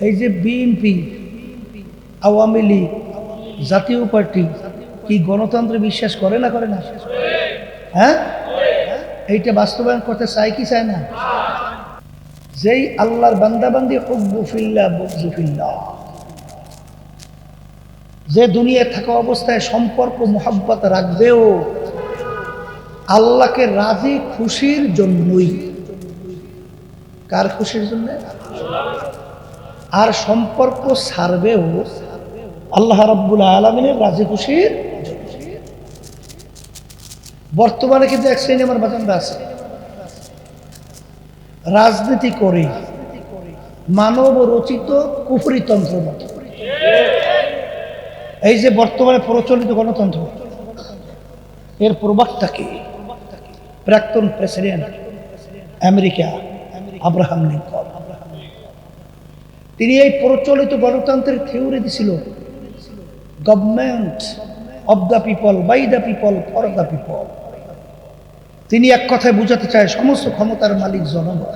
এই যে বিএনপি, আওয়ামী লীগ, জাতীয় পার্টি কি গণতন্ত্রে বিশ্বাস করে না করে না? হ্যাঁ, এইটা বাস্তবায়ন করতে চায় কি চায় না? যেই আল্লাহর বান্দাবান্দি হুব্বু ফিল্লাহ বুগযু ফিল্লাহ, যে দুনিয়ায় থাকা অবস্থায় সম্পর্ক মোহাব্বত রাখবেও আল্লাহকে রাজি খুশির জন্যই। কার খুশির জন্য? আর সম্পর্ক ছাড়বেও আল্লাহ রাব্বুল আলামিনের রাজি খুশির। বর্তমানে কিন্তু এক শ্রেণী আমার বাজানরা আছে, রাজনীতি করে মানব রচিত কুফরি তন্ত্র মত। এই যে বর্তমানে প্রচলিত গণতন্ত্র, এর প্রবক্তাকে প্রাক্তন প্রেসিডেন্ট আমেরিকা আব্রাহাম লিঙ্কন। তিনি এই প্রচলিত গণতন্ত্রের থিওরি দিছিল, government of the people, by the people, for the people. তিনি এক কথায় বুঝাতে চায় সমস্ত ক্ষমতার মালিক জনগণ।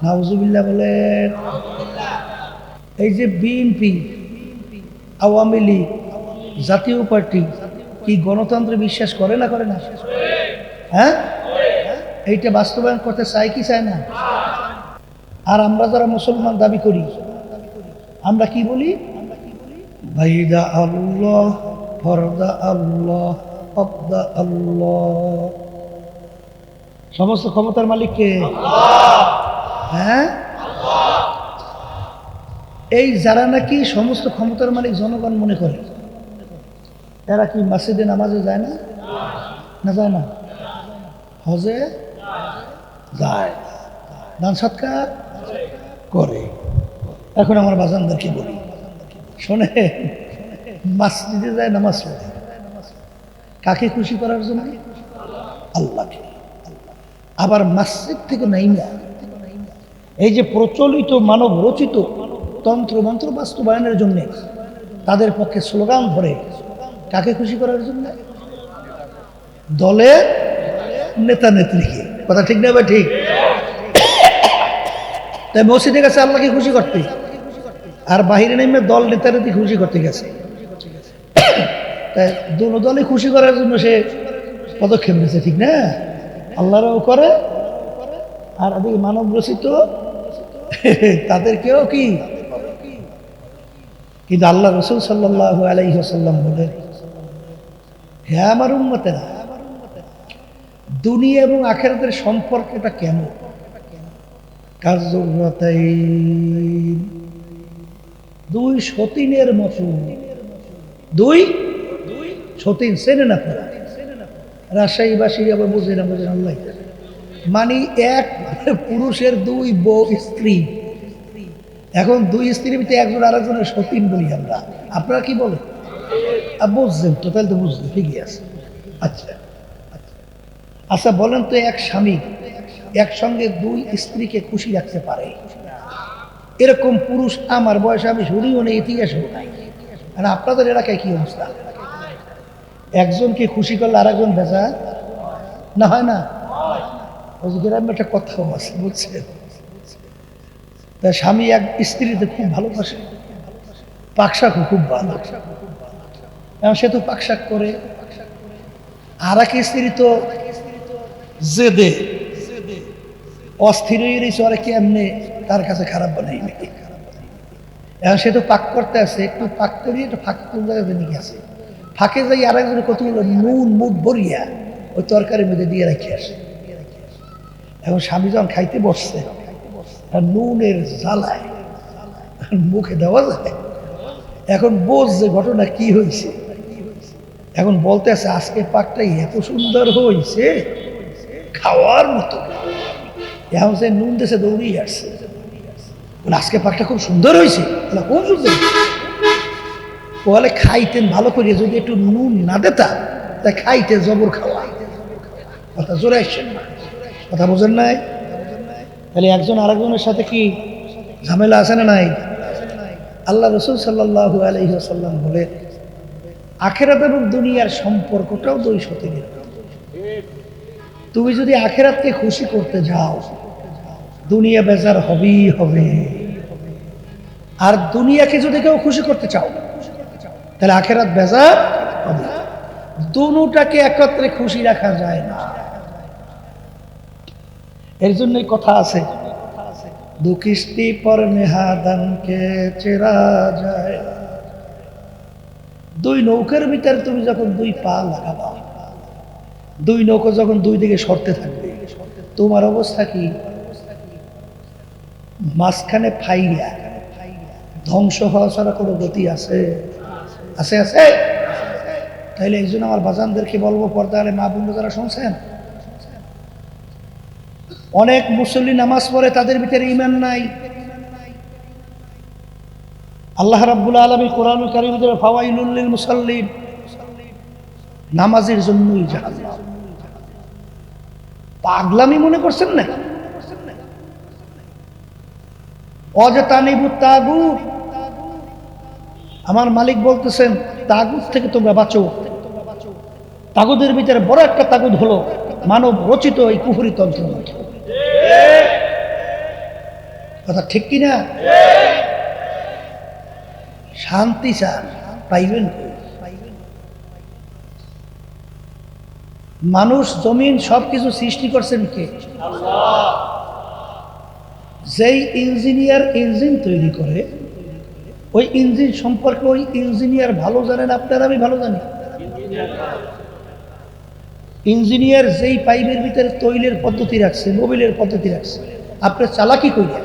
নাউজুবিল্লাহ বলেন। এই যে বিএনপি, আওয়ামী লীগ, জাতীয় পার্টি কি গণতন্ত্রে বিশ্বাস করে না করে না? হ্যাঁ, এইটা বাস্তবায়ন করতে চায় কি চায় না? আর আমরা যারা মুসলমান দাবি করি, আমরা কি বলি? বাইদা আল্লাহ, ফরদা আল্লাহ, অবদা আল্লাহ। সমস্ত ক্ষমতার মালিক কে? হ্যাঁ, এই যারা নাকি সমস্ত ক্ষমতার মালিক জনগণ মনে করে, এরা কি মসজিদে নামাজে যায় না? না যায় না? হজে যায়, দান সৎকার করে। এখন আমার বাজানদেরকে বলি, শোনে, মসজিদে যায় নামাজ পড়ে কাকে খুশি করার জন্য? আল্লাহকে। আবার মসজিদ থেকে নাই না, এই যে প্রচলিত মানব রচিত তন্ত্র মন্ত্র বাস্তবায়নের জন্য তাদের পক্ষে স্লোগান ধরে কাকে খুশি করার জন্য? দলের নেতা নেত্রীকে। কথা ঠিক না? ঠিক। তাই মসজিদে গেছে আল্লাহকে খুশি করতে, আর বাহিরে নেমে দল নেতা নেত্রী খুশি করতে গেছে। তাই দুটো দলই খুশি করার জন্য সে পদক্ষেপ নিয়েছে, ঠিক না? আল্লাহরাও করে, আর এদিকে মানব রচিত তাদেরকেও কি। কিন্তু আল্লাহ রাসূল সাল্লাল্লাহু আলাইহি ওয়াসাল্লাম বলেন, হে আমার উম্মতেরা, দুনিয়া এবং আখিরাতের সম্পর্কটা কেমন? কাযুরাতাইন, দুই সতীনের মতো। দুই সতীন চেনেন আপনারা? রাজশাহীবাসী আবার বুঝে না, বুঝেন আল্লাহ। মানে এক পুরুষের দুই বউ স্ত্রী। এখন দুই স্ত্রীর ভিতরে একজন আরেকজনের সতীন বলি আমরা। আপনারা কি বলেন? বুঝছেন তো? তাহলে তো বুঝলেন, ঠিকই আছে। আচ্ছা আচ্ছা, বলেন তো, এক স্বামী একসঙ্গে দুই স্ত্রীকে খুশি রাখতে পারে? এরকম পুরুষ আমার বয়সে আমি শুনিও নেই, ইতিহাসও নাই। আর আপনাদের এলাকায় কি অবস্থা? একজনকে খুশি করলে আরেকজন ভেজা না হয় না? গ্রামে একটা কথাও আছে, বুঝছেন? তা স্বামী এক স্ত্রীতে খুব ভালোবাসে, পাকশাকও খুব ভালো, সে তো পাকশাক করে। আর এক স্ত্রী তো জেদে অস্থির হয়ে রয়েছে, ওরা কেমনে তার কাছে খারাপ বানাই নাকি। এখন সে তো পাক করতে আছে, একটু পাক করিয়ে একটু ফাঁক কোন জায়গাতে নিয়ে গেছে, ফাঁকে যাই আরেকজনের কতগুলো নুন মুখ ভরিয়া ওই তরকারির মধ্যে দিয়ে রাখি আসে। এখন স্বামী যখন খাইতে বসছে, নুনের জ্বালায় মুখে দেওয়া যায়। এখন বুঝছে ঘটনা কি হয়েছে। এখন বলতে আছে, আজকে পাকটা এত সুন্দর হয়েছে, খাওয়ার মতো। এখন সে নুন দেশে দৌড়িয়ে আসছে, আজকে পাকটা খুব সুন্দর হয়েছে। কোন সুন্দর? বলে খাইতেন ভালো করে, যদি একটু নুন না দিতা তা খাইতে জবর খাওয়া। কথা জোরে আসছেন না? কথা বোঝেন নাই? তাহলে একজন আরেকজনের সাথে কি ঝামেলা আছে না নাই? আল্লাহ রাসূল সাল্লাল্লাহু আলাইহি ওয়াসাল্লাম বলে, আখিরাত এবং দুনিয়ার সম্পর্কটাও দুই সতীনের। তুমি যদি আখিরাতকে খুশি করতে যাও, দুনিয়া বেজার হবেই হবে। আর দুনিয়াকে যদি কেউ খুশি করতে চাও তাহলে আখেরাত বেজার হবে। দুটাকে একত্রে খুশি রাখা যায় না। এর জন্যই কথা আছে, দু কিস্তি পর নেহাদানকে চেরা যায়। দুই নৌকার ভিতরে তুমি যখন দুই পা লাগাবা, দুই নৌকা যখন দুই দিকে সরতে থাকবে, তোমার অবস্থা কি? মাঝখানে ফাইয়া ধ্বংস হওয়া ছাড়া কোনো গতি আছে? আছে আছে। তাইলে এই জন্য আমার বাজানদেরকে বলবো, পর্দা আলে মা বোন যারা শুনছেন, অনেক মুসল্লি নামাজ পড়ে, তাদের ভিতরে ঈমান নাই। আল্লাহ রাব্বুল আলামিন কোরআনুল কারীমের ভিতরে ফাওয়াইলুল লিল মুসাল্লিন, নামাজের জন্যই জাহান্নাম। পাগলামি মনে করছেন না? অজতানিবুত তাগুত, আমার মালিক বলতেছেন তাগুত থেকে তোমরা বাঁচো। তাগুদের ভিতরে বড় একটা তাগুত হলো মানব রচিত এই কুফরি তন্ত্র। কথা ঠিক কিনা? শান্তি চান, পাইবেন? মানুষ জমিন সবকিছু সৃষ্টি করছেন কে? আল্লাহ। যেই ইঞ্জিনিয়ার ইঞ্জিন তৈরি করে, ওই ইঞ্জিন সম্পর্কে ওই ইঞ্জিনিয়ার ভালো জানেন, আপনার আমি ভালো জানি। ইঞ্জিনিয়ার যেই পাইপের ভিতরে তৈলের পদ্ধতি রাখছে, মোবিলের পদ্ধতি রাখছে, আপনার চালাকি কইয়া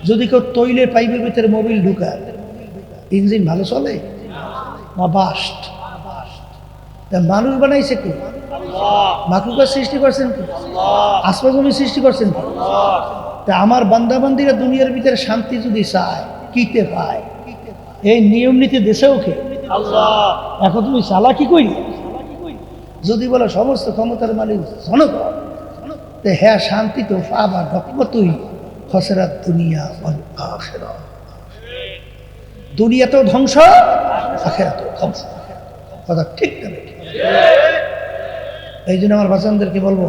যদি কেউ তৈলের পাইপের ভিতরে মোবিল ঢুকায়, ইঞ্জিন ভালো চলে না বাস্ট? মানুষ বানাইছে কি? মাকলুকাত সৃষ্টি করছেন কি? আসমান জমি সৃষ্টি করছেন কি? তা আমার বান্দাবান্দিরা দুনিয়ার ভিতরে শান্তি যদি চায়, কিতে পায়? এই নিয়ম নীতি দেশেও কে? আল্লাহ। এখন তুমি চালাকি কই? যদি বলো সমস্ত ক্ষমতার মালিক জনগণ, হ্যাঁ শান্তি তো পাবা ডকমতুই খসরাত দুনিয়া ওয়াল আখিরাহ। দুনিয়াতেও ধ্বংস, আখিরাতেও ধ্বংস। কথা ঠিক না? এই জন্য আমার বাচ্চাদেরকে বলবো,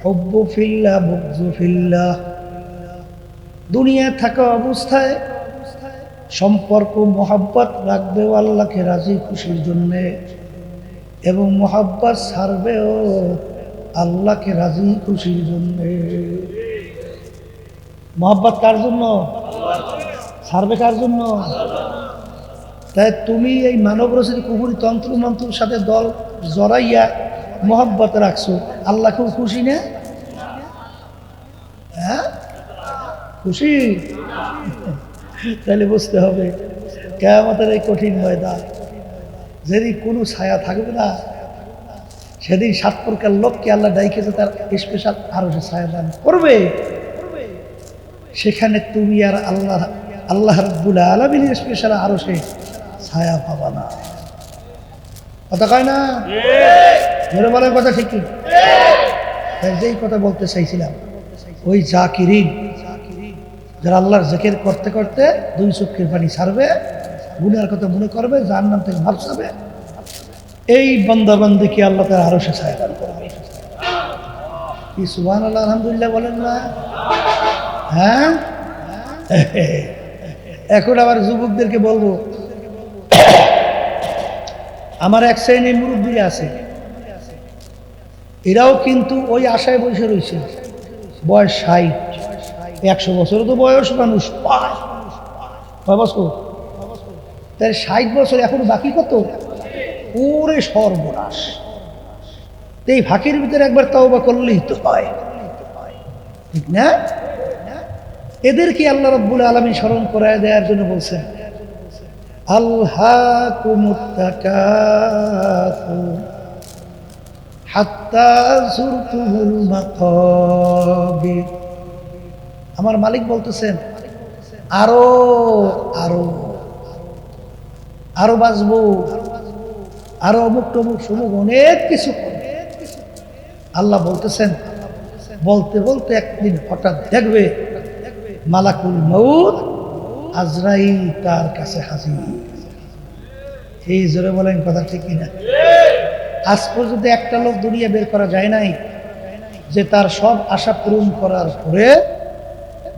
হুব্বু ফিল্লাহ বুগযু ফিল্লাহ। দুনিয়া থাকা অবস্থায় সম্পর্ক মহাব্বত রাখবে আল্লাহকে রাজি খুশির জন্যে, এবং মহাব্বত ছাড়বেও আল্লাহকে রাজি খুশির জন্যে। মহাব্বত কার জন্য? ছাড়বে কার জন্য? তাই তুমি এই মানব রচিত কুফরি তন্ত্র মন্ত্রের সাথে দল জড়াইয়া মহাব্বত রাখছো, আল্লাহকেও খুশি না? হ্যাঁ খুশি? তাহলে বুঝতে হবে কিয়ামতের এই কঠিন ময়দান, যেদিন কোনো ছায়া থাকবে না, সেদিন 7 প্রকার লোককে আল্লাহ ডাইকেছে তার স্পেশাল আরো সে ছায়া দান করবে। সেখানে তুমি আর আল্লাহ রাব্বুল আলামিনের স্পেশাল আরো সে ছায়া পাবা না। কথা কয় না? ধরে বলার কথা ঠিক কি? যেই কথা বলতে চাইছিলাম, ওই জাকিরিন যারা আল্লাহর জিকির করতে করতে 2 চক্ষের পানি ছাড়বে, গুনার কথা মনে করবে, জাহান্নাম থেকে ভাবসাবে, এই বান্দাবান্দিকে আল্লাহ তার আরো সে ছায়া দান করবে। কি সুবহানাল্লাহ, আলহামদুলিল্লাহ বলেন না? হ্যাঁ। এখন আবার যুবকদেরকে বলবো, আমার এক শ্রেণীর মুরব্বী আছে, এরাও কিন্তু ওই আশায় বসে রয়েছে। বয়স 60, 100 বছর তো বয়স মানুষ পায়, কয় বছর? তাই 60 বছর এখন বাকি কত? ওরে সর্বনাশ! এই ফাঁকির ভিতরে একবার তওবা করলেই তো হয়, ঠিক না? এদেরকে আল্লাহ রাব্বুল আলামিন স্মরণ করায় দেওয়ার জন্য বলছেন, আলহাকুমুত তাকাসুর হাত্তা যুরতুমুল মাকাবির। আমার মালিক বলতেছেন আরো আরো আরো বাঁচবো, আরো অমুক টমুক সমুক অনেক কিছু। আল্লাহ বলতেছেন, বলতে বলতে একদিন হঠাৎ দেখবে মালাকুল মউত আজরাইল তার কাছে হাজির। এই জোরে বলেন কথা ঠিক কিনা? আজ পর্যন্ত একটা লোক দুনিয়া বের করা যায় নাই যে তার সব আশা পূরণ করার পরে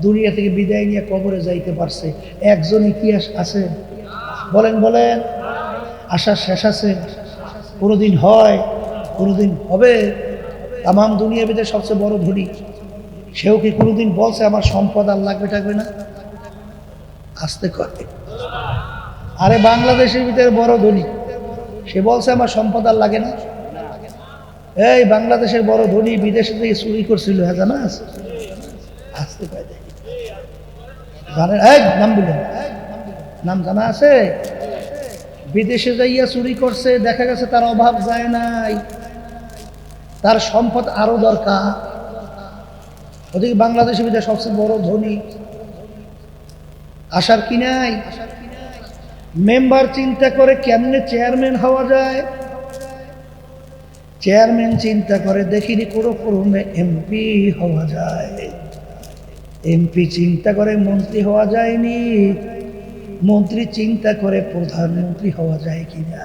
দুনিয়া থেকে বিদায় নিয়ে কবরে যাইতে পারছে একজন ইতিহাস আছে? বলেন বলেন, আশার শেষ আছে? কোনোদিন হয়? কোনোদিন হবে? তামাম দুনিয়ার ভিতরে সবচেয়ে বড় ধনী, সেও কি কোনোদিন বলছে আমার সম্পদ আর লাগবে থাকবে না? আসতে করে। আরে বাংলাদেশের ভিতরে বড় ধনী, সে বলছে আমার সম্পদ আর লাগে না? এই বাংলাদেশের বড় ধনী বিদেশে থেকে চুরি করছিল, হ্যাঁ জানা আছে? আসতে পারে জানেন? এই নাম বললেন, নাম জানা আছে? বিদেশে যাইয়া চুরি করছে, দেখা গেছে তার অভাব যায় নাই, তার সম্পদ আরো দরকার। ওদিকে বাংলাদেশের ভিতরে সবচেয়ে বড় ধনী, আসার কি নাই? মেম্বার চিন্তা করে কেমনে চেয়ারম্যান হওয়া যায়, চেয়ারম্যান চিন্তা করে দেখিনি কোনো ক্রমে এমপি হওয়া যায়, এমপি চিন্তা করে মন্ত্রী হওয়া যায়নি, মন্ত্রী চিন্তা করে প্রধানমন্ত্রী হওয়া যায় কিনা।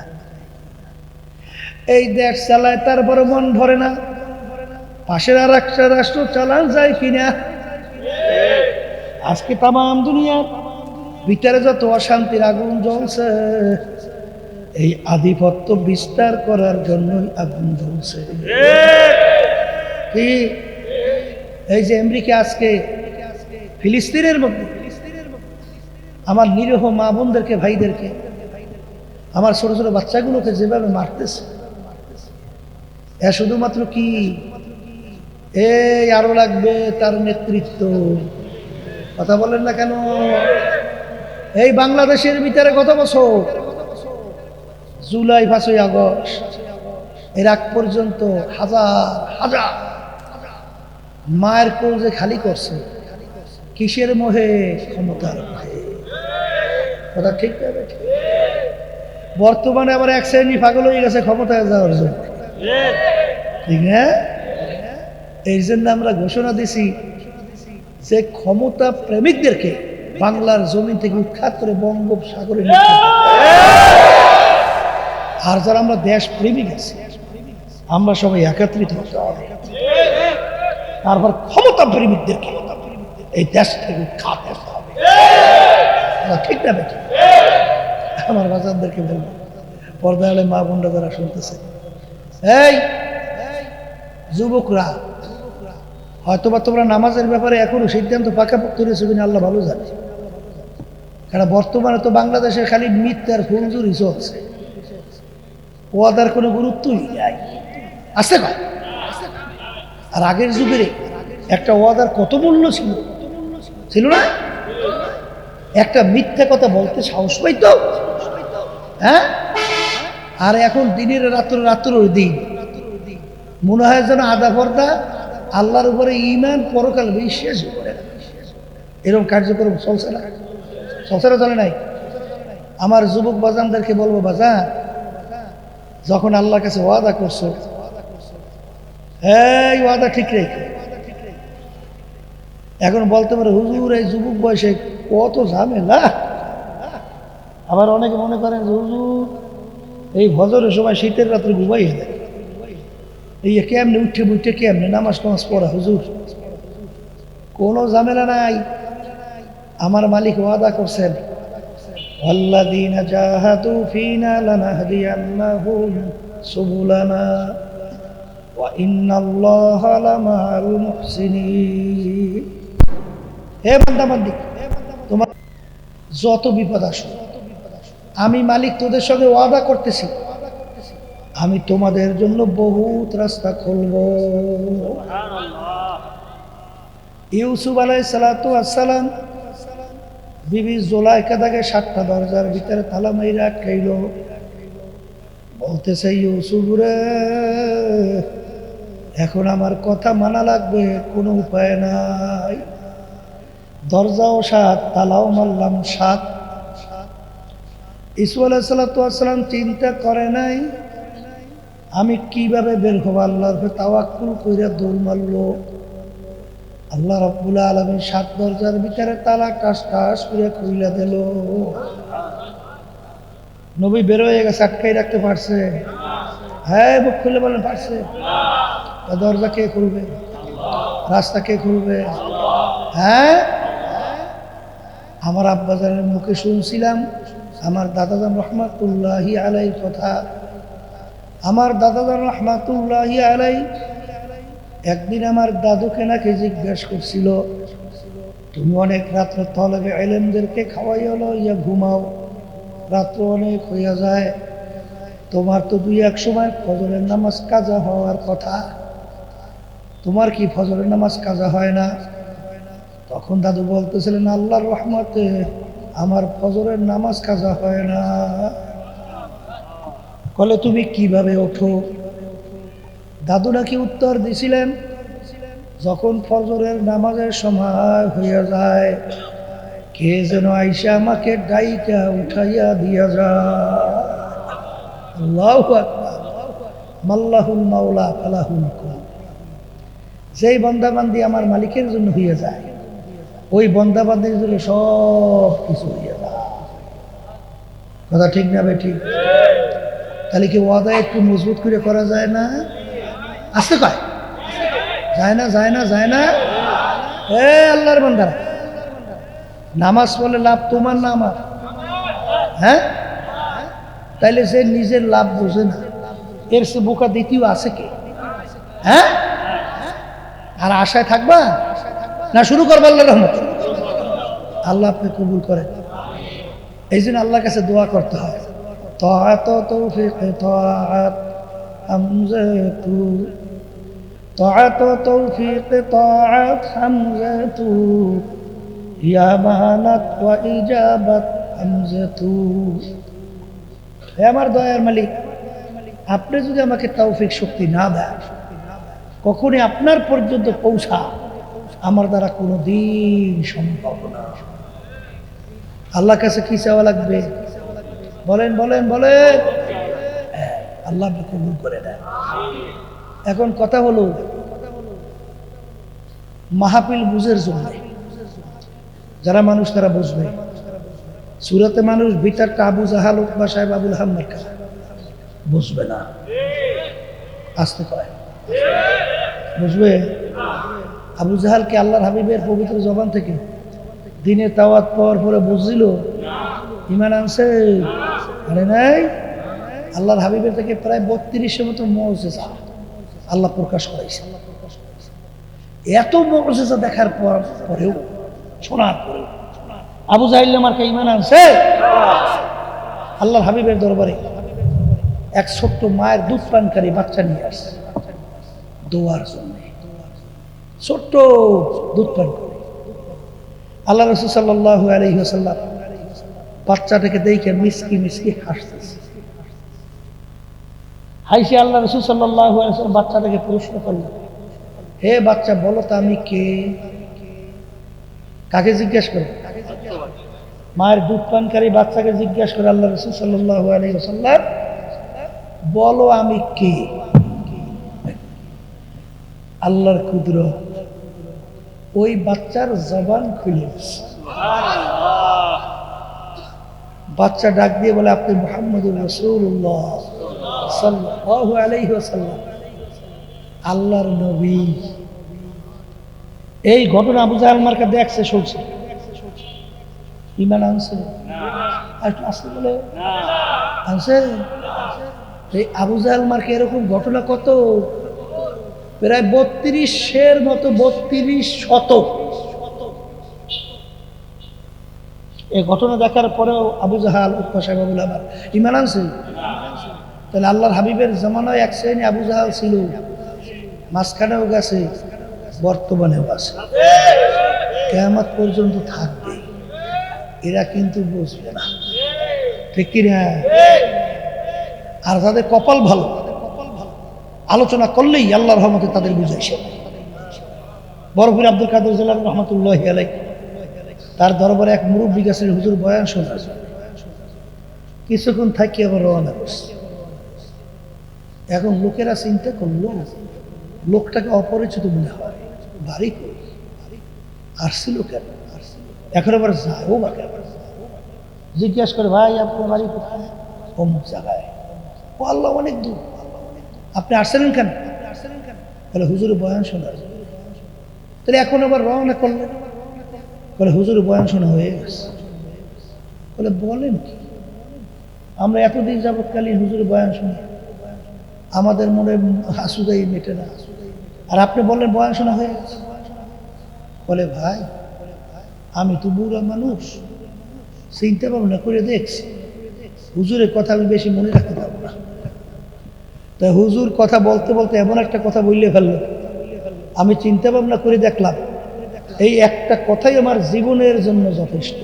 এই দেশ চালায়, তারপরে মন ভরে না পাশের আর একটা রাষ্ট্র চালান যায় কিনা। আজকে তামাম দুনিয়ার ভিতরে যত অশান্তির আগুন জ্বলছে, এই আধিপত্য বিস্তার করার জন্যই আগুন জ্বলছে। কি এই যে আমেরিকা আজকে ফিলিস্তিনের মধ্যে আমার নিরীহ মা বোনদেরকে, ভাইদেরকে, আমার ছোট ছোট বাচ্চাগুলোকে যেভাবে মারতেছে, এ শুধুমাত্র কি এই আরো লাগবে তার নেতৃত্ব? কথা বলেন না কেন? এই বাংলাদেশের ভিতরে কত বছর, জুলাই 5ই আগস্ট এর আগ পর্যন্ত হাজার হাজার মায়ের কোল যে খালি করছে, কিসের মোহে? ক্ষমতার মোহে। কথা ঠিক না? বর্তমানে আবার এক শ্রেণী পাগল হয়ে গেছে ক্ষমতায় যাওয়ার জন্য, ঠিক না? এই জন্য আমরা ঘোষণা দিছি যে ক্ষমতা প্রেমিকদেরকে বাংলার জমিন থেকে উৎখাত করে বঙ্গোপসাগরে নিয়ে, আর যারা আমরা দেশ প্রেমিক আছি আমরা সবাই একত্রিত হতে হবে, তারপর ক্ষমতা প্রেমিকদেরকে এই দেশ থেকে উৎখাত করতে হবে। ঠিক না বেটি? আমার বাজারদেরকে বলবো, পর্দায় মা বোনরা যারা শুনতেছে, এই যুবকরা, হয়তোবা তোমরা নামাজের ব্যাপারে এখনো সিদ্ধান্ত পাকাপোক্ত হয়েছে কিনা আল্লাহ ভালো জানে, কারণ বর্তমানে তো বাংলাদেশে খালি মিথ্যার ফুলজুরি চলছে, ওয়াদার কোনো গুরুত্বই নাই। আছে কয়? আর আগের যুগের একটা ওয়াদার কত মূল্য ছিল, ছিল না? একটা মিথ্যা কথা বলতে সাহস পাইতো, হ্যাঁ? আর এখন দিনের রাত্র রাত্র দিন, মনে হয় যেন আধা পর্দা আল্লাহর উপরে ঈমান পরকাল বিশ্বাস করে না, এরকম কার্যক্রম চলছে না? চলছে না? চলে নাই? আমার যুবক বাজানদেরকে বলবো, বাজান যখন আল্লাহর কাছে ওয়াদা করছো, এই ওয়াদা ঠিক রেখে। এখন বলতে পারে হুজুর এই যুবক বয়সে কত ঝামেলা, আবার অনেকে মনে করেন যে হুজুর এই ফজরের সময় শীতের রাত্রে ঘুমাইয়ে দেয়, এই কেমনে উঠে বুঝতে কেমনে নামাজ টামাজ পড়া। হুজুর কোনো ঝামেলা নাই, আমার মালিক ওয়াদা করছেন, ওয়াল্লাযীনা জাহাদু ফীনা লানাহদিয়ান্নাহুম সুবুলানা ওয়া ইন্নাল্লাহা লামাআল মুহসিনিন। হে বান্দা বান্দি, তোমার যত বিপদ আসুক, আমি মালিক তোদের সঙ্গে ওয়াদা করতেছি, আমি তোমাদের জন্য বহুত রাস্তা খুলব। ইউসুফ আলাইহিস সালাতু ওয়াস সালাম বিবি জুলাইখা তাকে 7টা দরজার ভিতরে তালা মাইরা আটকাইল, বলতেছে ইউসুফ রে এখন আমার কথা মানা লাগবে, কোনো উপায় নাই, দরজাও 7 তালাও মারলাম 7। ইউসুফ আলাইহিস সালাতু ওয়াস সালাম চিন্তা করে নাই আমি কিভাবে বের হব, আল্লাহর উপর তাওয়াক্কুল কইরা দৌড় মারলো। আল্লাহ রাব্বুল আলামিন 7 দরজার ভিতরে তালা টাস টাস করে খুইলা দিল। নবী বের হয়ে গেছে, আটকাই রাখতে পারছে? হ্যাঁ, মুখ খুলে বলেন পারছে? দরজা কে খুলবে? রাস্তা কে খুলবে? হ্যাঁ, আমার আব্বাজানের মুখে শুনছিলাম আমার দাদাজান রহমাতুল্লাহি আলাই কথা। আমার দাদাজান রহমাতুল্লাহি আলাই একদিন আমার দাদুকে নাকি জিজ্ঞাসা করছিল, তুমি অনেক রাত্রে তলবে এলেমদেরকে খাওয়াই হলো ইয়া ঘুমাও, রাত্র অনেক হইয়া যায়, তোমার তো দুই এক সময় ফজরের নামাজ কাজা হওয়ার কথা, তোমার কি ফজরের নামাজ কাজা হয় না? তখন দাদু বলতেছিলেন, আল্লাহর রহমতে আমার ফজরের নামাজ কাজা হয় না। বলে তুমি কিভাবে ওঠো? দাদু নাকি উত্তর দিছিলেন, যখন ফজরের নামাজের সময় হইয়া যায় কে যেন আইসা আমাকে ডাইকা উঠাইয়া দিয়া যায়। আল্লাহু আকবার, মাল্লাহুল মাওলা ফালাহুল কুল। যেই বন্দাবান্দি আমার মালিকের জন্য হইয়া যায়, ওই বন্দাবান্দির জন্য সব কিছু হইয়া যায়। কথা ঠিক না বে ঠিক? তাহলে কি ওয়াদা একটু মজবুত করে করা যায় না? আসতে কয় যায় না, যায় না, যায় না। এ আল্লাহর বান্দারা, নামাজ পড়লে লাভ তোমার না আমার? হ্যাঁ, তাইলে সে নিজের লাভ বোঝে না, এর সে বোকা দ্বিতীয় আছে কে? হ্যাঁ, আর আশায় থাকবা না শুরু করবো? আল্লাহর রহমত, আল্লাহ আপনি কবুল করেন। এই জন্য আল্লাহর কাছে দোয়া করতে হয়। তাআত তৌফিক তাআত হামজাতু, তাআত তৌফিক তাআত হামজাতু, ইয়া মানাত ওয়া ইজাবাত হামজাতু। হে আমার দয়ার মালিক, আপনি যদি আমাকে তৌফিক শক্তি না দেন, কখনই আপনার পর্যন্ত পৌঁছা আমার দ্বারা কোনোদিন সম্ভব না। আল্লাহর কাছে কি চাওয়া লাগবে? বলেন বলেন বলেন। আল্লাহ কবুল করে দেয়। এখন কথা হলো, মাহফিল বুঝের জন্য যারা মানুষ তারা বুঝবে। সুরাতে মানুষ ভিতরটা আবু জাহাল, উতবা সাহেব, আবুল হাম্মার বুঝবে না। আসতে কয় বুঝবে? আবু জাহালকে আল্লাহর হাবিবের পবিত্র জবান থেকে দিনের দাওয়াত পাওয়ার পরে বুঝছিল, ঈমান আনছে? আরে নাই। আল্লাহর হাবিবের থেকে প্রায় 3200 মতো মুজিজা আল্লাহ প্রকাশ করাইছে। এত মুজিজা দেখার পরেও, শোনার পরেও আবু জাহিল মার্কা ঈমান আনছে। আল্লাহর হাবিবের দরবারে এক ছোট্ট মায়ের দুধ পানকারী বাচ্চা নিয়ে আসছে দোয়ার জন্য। ছোট্ট দুধ পান করে আল্লাহ রাসূল সাল্লাল্লাহু আলাইহি ওয়াসাল্লাম বাচ্চাটাকে দেখে মিসকি মিসকি হাসতেছে। হাসি আল্লাহ রাসূল সাল্লাল্লাহু আলাইহি ওয়াসাল্লাম বাচ্চাটাকে প্রশ্ন করলেন, হে বাচ্চা বলো তো আমি কে? কাকে জিজ্ঞেস করে? মায়ের দুধ পানকারী বাচ্চাকে জিজ্ঞেস করে আল্লাহ রাসূল সাল্লাল্লাহু আলাইহি ওয়াসাল্লাম, বলো আমি কে? আল্লাহর কুদরত, ওই বাচ্চার জবান খুলে বাচ্চা ডাক দিয়ে বলে, আপনি মুহাম্মদুর রাসূলুল্লাহ সাল্লাল্লাহু আলাইহি ওয়াসাল্লাম, আল্লাহর নবী। এই ঘটনা আবু জাহেল মার্কা দেখছে, শুনছে, ঈমান আনছে? আসলে বলে আনছে। এই আবু জাহেল মার্কা এরকম ঘটনা কত, প্রায় 3200 মতো, 3200 এই ঘটনা দেখার পরেও আবু জাহাল, উতবা সাহেব, আবুল হাবার ঈমান আনছে। তাহলে আল্লাহর হাবিবের জামানায় এক শ্রেণী আবু জাহাল ছিল, মাঝখানেও গেছে, বর্তমানেও আছে, কিয়ামত পর্যন্ত থাকবে। এরা কিন্তু বুঝবে না, ঠিক কিনা? আর তাদের কপাল ভালো, আলোচনা করলেই আল্লাহর রহমতে তাদের বুঝাইছে। বরফির আব্দুল কাদের জিলানী রহমাতুল্লাহি আলাইহি, তার দরবারে এক মুরব্বী গেছেন হুজুর বয়ান শোনা, কিছুক্ষণ থাকি আবার রওনা করছে। এখন লোকেরা চিন্তা করলো, লোকটাকে অপরিচিত মনে হয়, বাড়ি কই, আসছিল কেন, এখন আবার যাও বা কেন? জিজ্ঞেস করে, ভাই আপনার বাড়ি কোথায়? অমুক জায়গায়। ও আল্লাহ, অনেক দূর, আপনি আসছিলেন কেন? বলে হুজুর বয়ান শোনা। তাহলে এখন আবার রওনা করলেন? বলে হুজুর বয়ান শোনা হয়ে গেছে। বলে বলেন কি, আমরা এতদিন যাবৎকালীন হুজুরের বয়ান শুনি, আমাদের মনে হাসুদাই মেটে না, আর আপনি বললেন বয়ান শোনা হয়ে গেছে। বলে ভাই আমি তো বুড়া মানুষ, চিন্তা ভাবনা করে দেখছি, হুজুরের কথা আমি বেশি মনে রাখতে পারবো না। তাই হুজুর কথা বলতে বলতে এমন একটা কথা বললে ফেললো, আমি চিন্তা ভাবনা করে দেখলাম এই একটা কথাই আমার জীবনের জন্য যথেষ্ট।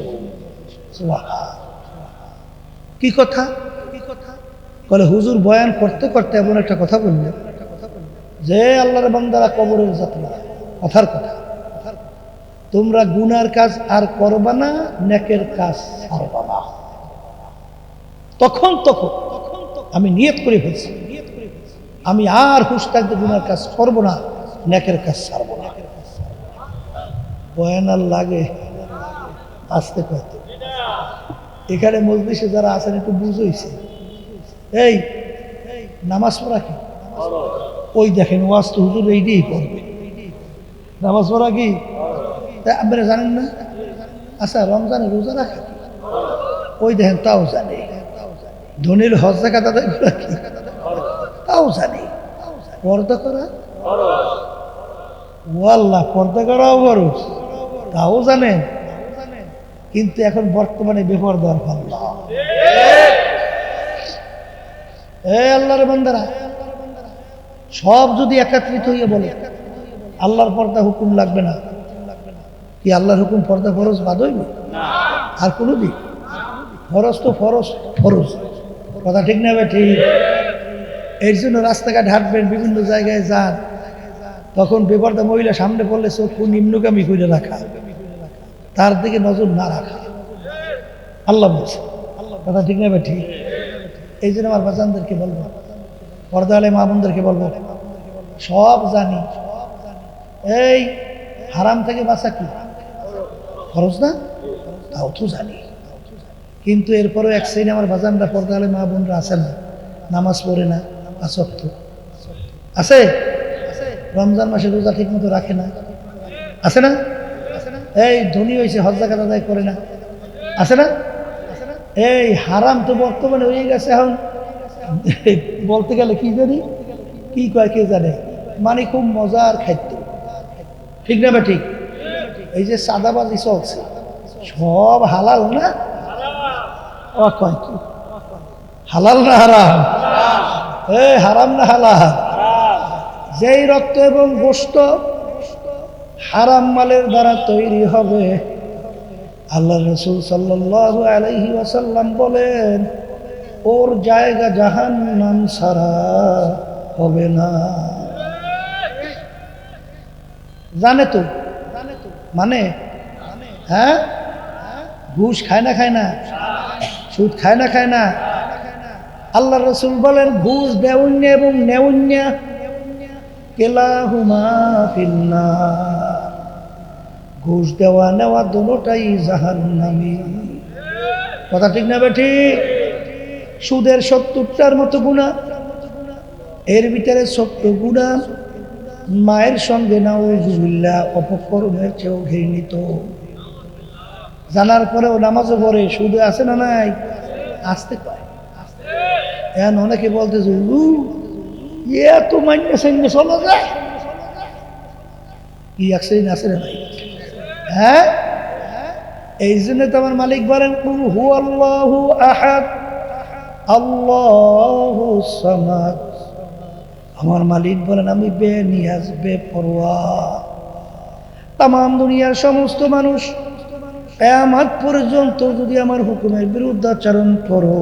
কি কথা? বলে হুজুর বয়ান করতে করতে এমন একটা কথা বললেন যে আল্লাহর বান্দারা কবরের যাত্রা, কথার কথা, তোমরা গুনার কাজ আর করবা না, নেকের কাজ ছাড়বা না। তখন আমি নিয়ত করে ফেলছি, আমি আর হুঁশ থাকতে গুনার কাজ করবো না, নেকের কাজ ছাড়বো না। বয়ান আর লাগে আসতে কত, এখানে মজলিসে যারা আছেন একটু বুঝইছে, এই নামাজ পড়া কি? ওই দেখেন ওয়াজ তো হুজুর এই দিয়েই করবে, নামাজ পড়া কি আপনারা জানেন না? আচ্ছা রমজানে রোজা রাখা, ওই দেখেন তাও জানে। ধনীর হজ জাকাত আদায় করা কি, তাও জানে। পর্দা করা, ওয়াল্লাহ পর্দা করাও ফরজ, তাও জানেন। কিন্তু এখন বর্তমানে বেপরদার পাল্লা। আল্লাহর বান্দারা সব যদি একত্রিত হইয়া বলে আল্লাহর পর্দা হুকুম লাগবে না, কি আল্লাহর হুকুম পর্দা ফরজ বাদ হইবে? আর কোনো দিক ফরজ তো ফরজ ফরজ, কথা ঠিক না? ঠিক। এর জন্য রাস্তাঘাট হাঁটবেন, বিভিন্ন জায়গায় যান, তখন বেপরদা মহিলা সামনে পড়লে চক্ষু নিম্নগামী করে রাখা, তার দিকে নজর না রাখা, আল্লাহ বলছে, কথা ঠিক না? ঠিক। এই জন্য আমার বাজানদেরকে বলবো, পর্দা আলে মা বোনদেরকে বলবো, সব জানি এই হারাম থেকে বাঁচা কি ফরজ না, তাও তো জানি। কিন্তু এরপরেও এক শ্রেণী আমার বাজানরা পর্দা আলে মা বোনরা আছে না, নামাজ পড়ে না, আসক্ত আছে, রমজান মাসে রোজা ঠিক মতো রাখে না, আছে না? এই ধনী হয়েছে হজ জাকাত আদায় করে না, আছে না? এই হারাম তো বর্তমানে হয়ে গেছে এখন, বলতে গেলে কি জানি কি কয় কে জানে, মানে খুব মজার খাদ্য, ঠিক না? ঠিক। এই যে সাদাবাজি চলছে সব হালাল না, ও কয় কি হালাল না হারাম? এই হারাম না হালাল? যেই রক্ত এবং গোশত হারাম মালের দ্বারা তৈরি হবে, আল্লাহ রাসূল সাল্লাল্লাহু আলাইহি ওয়াসাল্লাম বলেন ওর জায়গা জাহান্নাম ছাড়া হবে না। জানে তো মানে, হ্যাঁ ঘুষ খায় না, খায় না, সুদ খায় না, খায় না। আল্লাহ রাসূল বলেন ঘুষ দেউন্যা এবং নেউন্যা কেলাহুমা ফিন্নার, ঘুষ দেওয়া নেওয়া দুটোটাই জাহান্নামী, কথা ঠিক না? ঠিক। সুদের 70টার মতো গুনাহ, এর ভিতরে 70 গুনাহ মায়ের সঙ্গে নাউযুবিল্লাহ অপকর্মের চেয়েও ঘৃণিত। জানার পরেও নামাজও পড়ে, সুদে আছে না নাই? আসতে পায়। এখন অনেকে বলতেছে এত মান্য সৈন্য চলা যায়, কি একদিন আছে না ভাই? হ্যাঁ, এই জন্য তো আমার মালিক বলেন কুল হুয়াল্লাহু আহাদ আল্লাহুস সামাদ। আমার মালিক বলেন আমি বেনিয়াজ বেপরোয়া। তাম দুনিয়ার সমস্ত মানুষ কিয়ামত পর্যন্ত যদি আমার হুকুমের বিরুদ্ধাচরণ করো,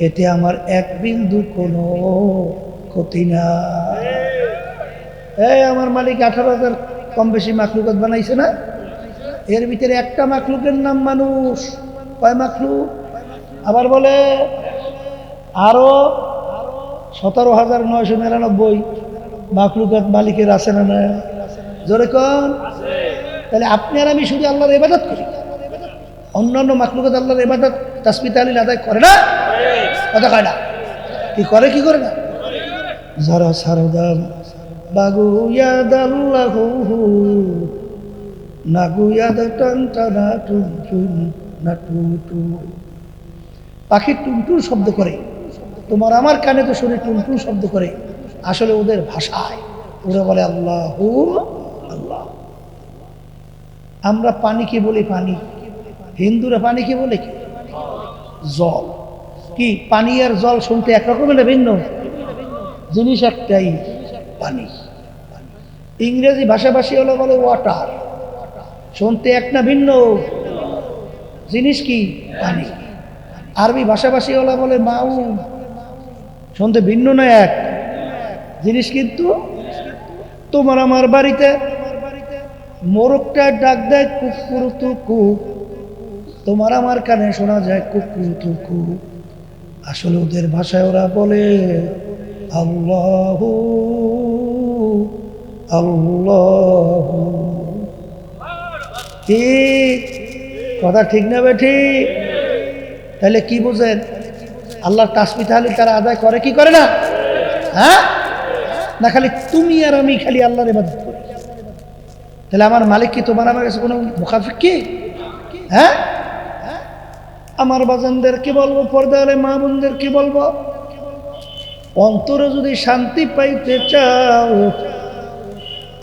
এতে আমার এক বিন্দু কোনো ক্ষতি না। এই আমার মালিক 18,000 কম বেশি মাখলুকাত বানাইছে না, এর ভিতরে একটা মাখলুকের নাম মানুষ। কয় মাখলুক? আবার বলে আরো 17,999 মাখলুকাত মালিকের আছে না না? জোরে কন। তাহলে আপনি আর আমি শুধু আল্লাহর ইবাদত করি, অন্যান্য মাখলুকাত আল্লাহর ইবাদত তাসবিহ তাহলিল আদায় করে না? কথা কয় না? কি করে কি করে না? যারা সারদাম বাগুয়াদ আল্লাহু নাগুয়াদ টান টানা টুন টুন না টু টু। পাখি টুনটুন শব্দ করে, তোমার আমার কানে তো শুনে টুনটুন শব্দ করে, আসলে ওদের ভাষায় ওরা বলে আল্লাহু আল্লাহ। আমরা পানি কি বলি? পানি। হিন্দুরা পানি কি বলে? কি? জল। কি পানি আর জল শুনতে একরকমের না ভিন্ন জিনিস? একটাই, পানি। ইংরেজি ভাষাভাষী হলো বলে ওয়াটার, শুনতে এক না ভিন্ন জিনিস? কি? পানি। আরবি ভাষাভাষী হলো বলে মাউ, শুনতে ভিন্ন না এক জিনিস। কিন্তু তোমার আমার বাড়িতে মোরগটা ডাক দেয় কুকুরুতুকু, তোমার আমার কানে শোনা যায় কুকুরুতুকু, আসলে ওদের ভাষায় ওরা বলে আল্লাহু আল্লাহু। ঠিক কথা ঠিক না ঠিক? তাহলে কি বুঝেন? আল্লাহর তাসবিহ তাহলিল তারা আদায় করে কি করে না? হ্যাঁ, না খালি তুমি আর আমি খালি আল্লাহর ইবাদত করি? তাহলে আমার মালিক কি তোমার আমার কাছে কোনো মুখাফিক কি? হ্যাঁ, আমার বাজানদেরকে বলবো, পর্দারে মা বোনদেরকে বলবো, অন্তরে যদি শান্তি পাইতে চাও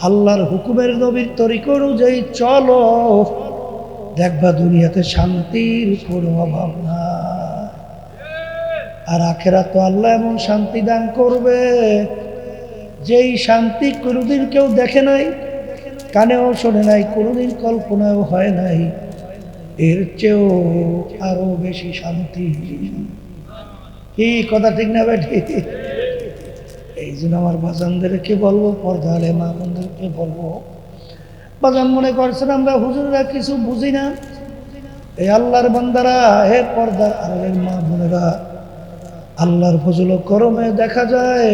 আল্লাহর হুকুমের নবীর তরিকা অনুযায়ী চলো, দেখবা দুনিয়াতে শান্তির কোনো অভাব না। আর আখেরাত তো আল্লাহ এমন শান্তি দান করবে যেই শান্তি কোনোদিন কেউ দেখে নাই, কানেও শোনে নাই, কোনোদিন কল্পনাও হয় নাই, এর চেয়েও আরো বেশি শান্তি। কি কথা ঠিক না বেঠি? এই জন্য আমার বাজানদেরকে বলবো, পর্দালে মা বোনদেরকে বলবো, বাজান মনে করছেন আমরা হুজুররা কিছু বুঝি না। এই আল্লাহর বান্দারা, হে পর্দার আলের মা বোনেরা, আল্লাহর ফজল করমে দেখা যায়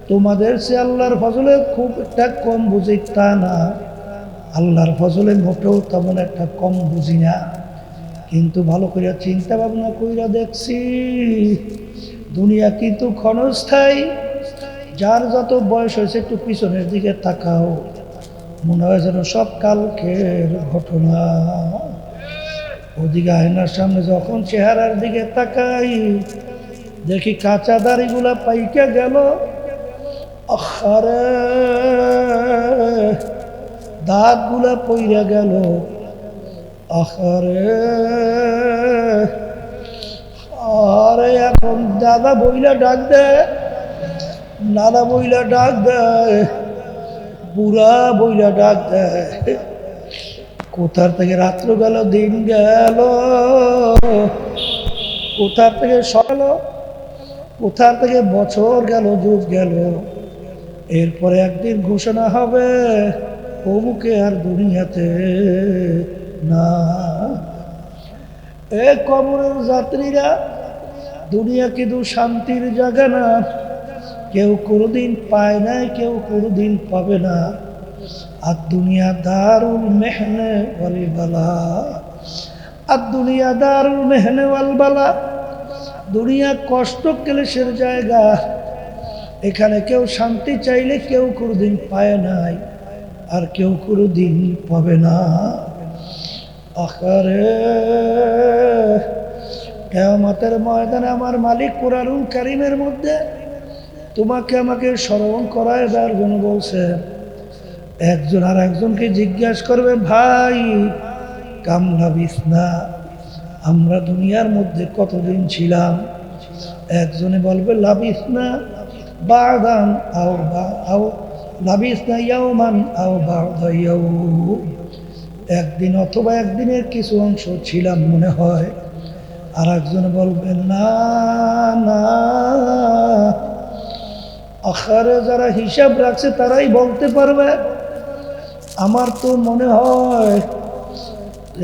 তোমাদের সে আল্লাহর ফজলে খুব একটা কম বুঝি তা না, আল্লাহর ফজলে মোটেও তেমন একটা কম বুঝি না। কিন্তু ভালো করে চিন্তা ভাবনা কইরা দেখছি দুনিয়া কিন্তু ক্ষণস্থায়ী। যার যত বয়স হয়েছে একটু পিছনের দিকে তাকাও, মনে হয় যেন সব কালকের ঘটনা। ওদিকে আয়নার সামনে যখন চেহারার দিকে তাকাই দেখি কাঁচা দাড়িগুলা পাইকা গেল, আরে দাঁতগুলা পইরা গেল, আরে আরে এখন দাদা বইলা ডাক দেয়, নানা বইলা ডাক দেয়, বুড়া বইলা ডাক দেয়। কোথার থেকে রাত্র গেল, দিন গেল, কোথার থেকে সকাল, কোথার থেকে বছর গেল, যুগ গেল। এরপরে একদিন ঘোষণা হবে অমুকে আর দুনিয়াতে না। এ কবরের যাত্রীরা, দুনিয়া কিন্তু শান্তির জায়গা না, কেউ কোনোদিন পায় নাই, কেউ কোনোদিন পাবে না। আর দুনিয়া দারুল মেহনে ওয়াল বালা, আর দুনিয়া দারুল মেহনে ওয়াল বালা, দুনিয়া কষ্ট ক্লেশের জায়গা। এখানে কেউ শান্তি চাইলে কেউ কোনোদিন পায় নাই, আর কেউ কোনোদিন পাবে না। আখারে কিয়ামতের ময়দানে আমার মালিক কুরআনুল কারীমের মধ্যে তোমাকে আমাকে স্মরণ করায় দেওয়ার জন্য বলছে, একজন আর একজনকে জিজ্ঞাসা করবে, ভাই কাম লাবিসনা, আমরা দুনিয়ার মধ্যে কতদিন ছিলাম? একজনে বলবে লাবিসনা বাদান আও লাবিসনা ইয়াওমান আও বা'দা ইয়াওম, একদিন অথবা একদিনের কিছু অংশ ছিলাম মনে হয়। আর একজন বলবে না না, আখারে যারা হিসাব রাখছে তারাই বলতে পারবে। আমার তো মনে হয়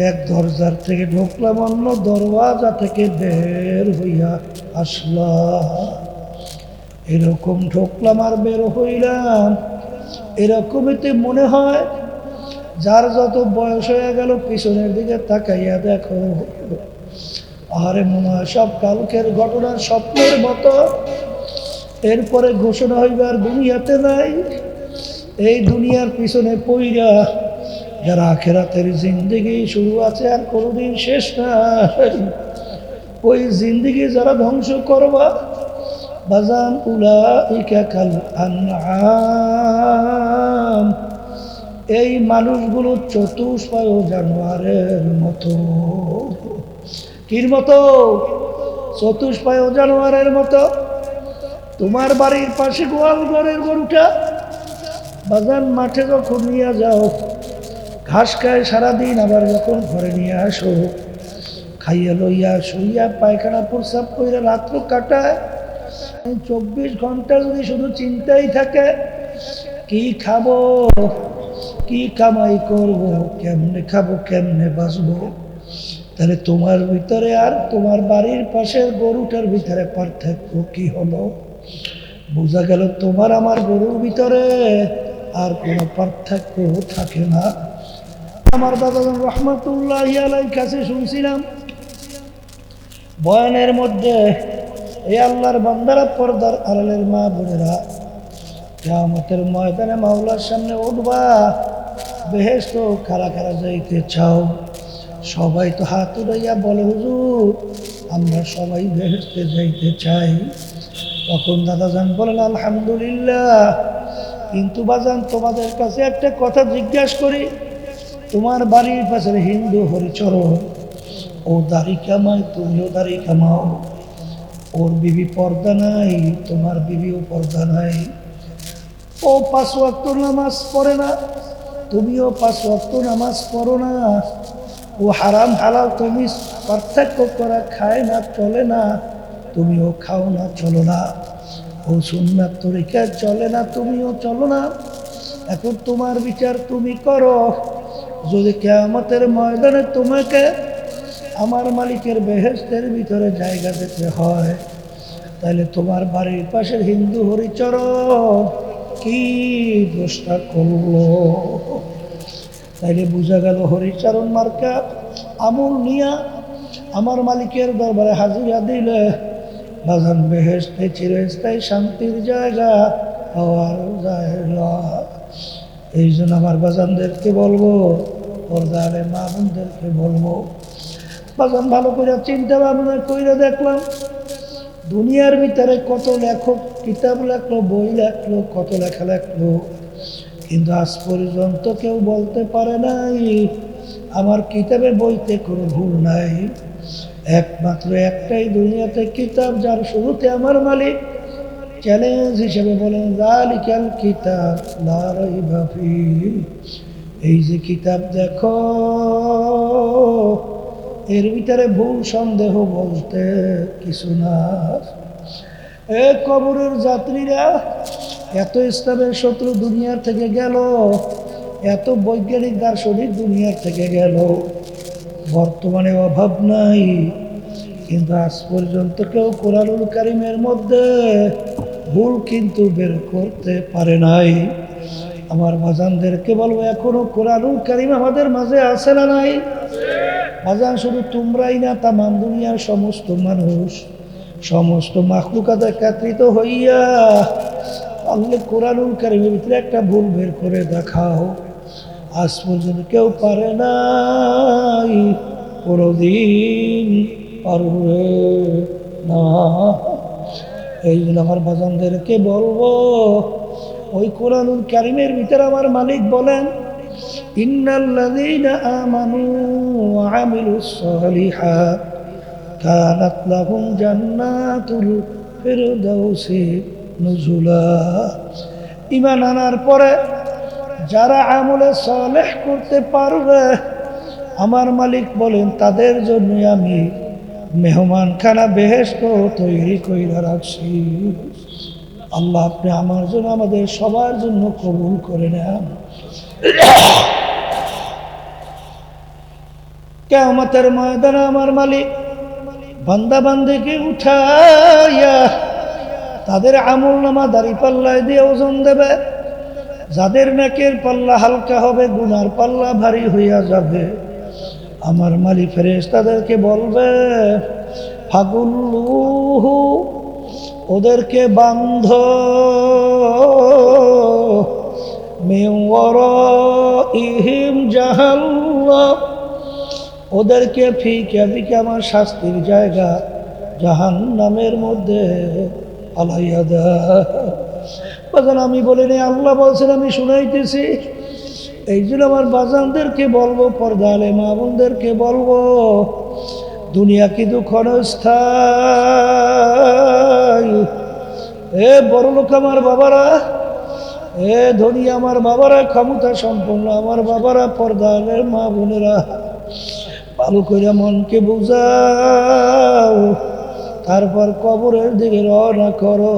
এক দরজার থেকে ঢুকলাম, অন্য দরওয়াজা থেকে বের হইয়া আসলাম, এরকম ঢুকলাম আর বের হইলাম। এরকমইতে মনে হয়। যার যত বয়স হয়ে গেল পিছনের দিকে তাকাইয়া দেখো, আরে মনে হয় সব কালকের ঘটনার স্বপ্নের মতো। এরপরে ঘোষণা হইবার দুনিয়াতে নাই, এই দুনিয়ার পিছনে পইরা যারা আখেরাতের জিন্দেগি শুরু আছে আর কোনোদিন শেষ নাই, ওই জিন্দেগি যারা ধ্বংস করবা বাজান, উলাইকা কাল আনআম, এই মানুষগুলো চতুষ্পায় জানোয়ারের মতো। কির মতো? চতুষ্পায় জানোয়ারের মতো। তোমার বাড়ির পাশে গোয়াল ঘরের গরুটা বাজান মাঠে যখন নিয়ে যাও ঘাস খায় সারাদিন, আবার যখন ঘরে নিয়ে আসো খাইয়া লইয়া শুইয়া পায়খানা প্রস্রাব কইরা রাত্র কাটায়। 24 ঘন্টা যদি শুধু চিন্তাই থাকে কি খাবো, কি কামাই করব, কেমনে খাবো, কেমনে বাঁচবো, তাহলে তোমার ভিতরে আর তোমার বাড়ির পাশের গরুটার ভিতরে পার্থক্য কি হলো? বোঝা গেল তোমার আমার গরুর ভিতরে আর কোনো পার্থক্য থাকে না। আমার দাদা রহমতুল্লাহ আলাইহির কাছে শুনছিলাম বয়ানের মধ্যে, এই আল্লাহর বান্দারা, পর্দার আড়ালের মা বোনেরা, কিয়ামতের ময়দানে মাওলার সামনে উঠবা, বেহেশত কারা কারা যাইতে চাও? সবাই তো হাত উঠাইয়া বলে হুজুর আমরা সবাই বেহেশতে যাইতে চাই। তখন দাদাজান বলেন আলহামদুলিল্লাহ, কিন্তু বাজান তোমাদের কাছে একটা কথা জিজ্ঞাসা করি, তোমার বাড়ির পাশের হিন্দু হরিচরণ, ও দাড়ি কামায়, তুমিও দাড়ি কামাও, ওর বিবি পর্দা নাই, তোমার বিবিও পর্দা নাই, ও 5 ওয়াক্ত নামাজ পড়ে না, তুমিও 5 ওয়াক্ত নামাজ পড়ো না, ও হারাম হালাল তুমি পার্থক্য করা খায় না, চলে না, তুমিও খাও না, চলো না, ও সুন্নাত তরিকা চলে না, তুমিও চলো না। এখন তোমার বিচার তুমি করো, যদি কিয়ামতের ময়দানে তোমাকে আমার মালিকের বেহেশতের ভিতরে জায়গা দিতে হয়, তাহলে তোমার বাড়ির পাশের হিন্দু হরিচরণ কি দোষটা করলো? তাইলে বোঝা গেল হরিচরণ মার্কা আমল নিয়া আমার মালিকের দরবারে হাজিরা দিলে বাজান বেহেশতে চিরস্থায়ী শান্তির জায়গা হওয়ার যায় না। এই জন্য আমার বাজানদেরকে বলবো, পর্দারে মা বোনদেরকে বলবো, বাজান ভালো করে চিন্তা ভাবনা কইরা দেখলাম দুনিয়ার ভিতরে কত লেখক কিতাব লেখলো, বই লেখলো, কত লেখা লেখলো, কিন্তু আজ পর্যন্ত কেউ বলতে পারে নাই আমার কিতাবে বইতে কোনো ভুল নাই। একমাত্র একটাই দুনিয়াতে কিতাব যার শুরুতে আমার মালিক চ্যালেঞ্জ হিসেবে বলেন যালিকাল কিতাব লা রাইবা ফীহি, এই যে কিতাব দেখো এর ভিতরে ভুল সন্দেহ বলতে কিছু না। এ কবরের যাত্রীরা, এত ইসলামের শত্রু দুনিয়ার থেকে গেল, এত বৈজ্ঞানিক দার্শনিক দুনিয়ার থেকে গেল, বর্তমানে অভাব নাই, কিন্তু আজ পর্যন্ত কেউ কোরআনুল কারীমের মধ্যে ভুল কিন্তু বের করতে পারে নাই। আমার বাজানদেরকে বলবো এখনো কোরআনুল কারীম আমাদের মাঝে আছে না নাই? বাজান শুধু তোমরাই না, তামাম দুনিয়ার সমস্ত মানুষ, সমস্ত মাখলুকাত একত্রিত হইয়া আল্লাহ কোরআনুল কারীমের ভিতরে একটা ভুল বের করে দেখাও। আজ পর্যন্ত কেউ পারে নাই, কোনোদিন পারবে না। এই জন্য আমার বাজানদেরকে বলবো, ওই কোরআনুল কারীমের ভিতরে আমার মালিক বলেন ইন্নাল্লাযীনা আমানু ওয়া আমিলুস সালিহাত কানাত লাহুম জান্নাতুল ফিরদাউসি নুজুলা। ঈমান আনার পরে যারা আমলে সালেহ করতে পারবে আমার মালিক বলেন তাদের জন্য আমি মেহমানখানা বেহেশত তৈরি কইরা রাখছি। আল্লাহ আপনি আমার জন্য, আমাদের সবার জন্য কবুল করে নেন। কিয়ামতের ময়দানে আমার মালিক বান্দা বান্দিকে উঠাইয়া তাদের আমলনামা দাড়ি পাল্লায় দিয়ে ওজন দেবে। যাদের নেকের পাল্লা হালকা হবে, গুনার পাল্লা ভারী হইয়া যাবে। আমার মালিক ফেরেশতাদেরকে বলবে ফাগুল্লুহু, ওদেরকে বান্ধ, মিন ওয়ারাইহিম জাহান্নাম, ওদেরকে ফিকে ফিকে আমার শাস্তির জায়গা জাহান্নামের মধ্যে আলাইয়া দেয়। বাজান আমি বলিনি, আল্লাহ বলছেন, আমি শুনাইতেছি। এই জন্য আমার বাজানদেরকে বলবো, পর্দা আলে মা বোনদেরকে বলবো, দুনিয়া কিন্তু ক্ষণস্থায়ী। এ বড় লোক আমার বাবারা, এ ধনী আমার বাবারা, ক্ষমতা সম্পন্ন আমার বাবারা, পর্দা আলে মা বোনেরা, ভালো করে মনকে বুঝাও, তারপর কবরের দিকে রওনা করো।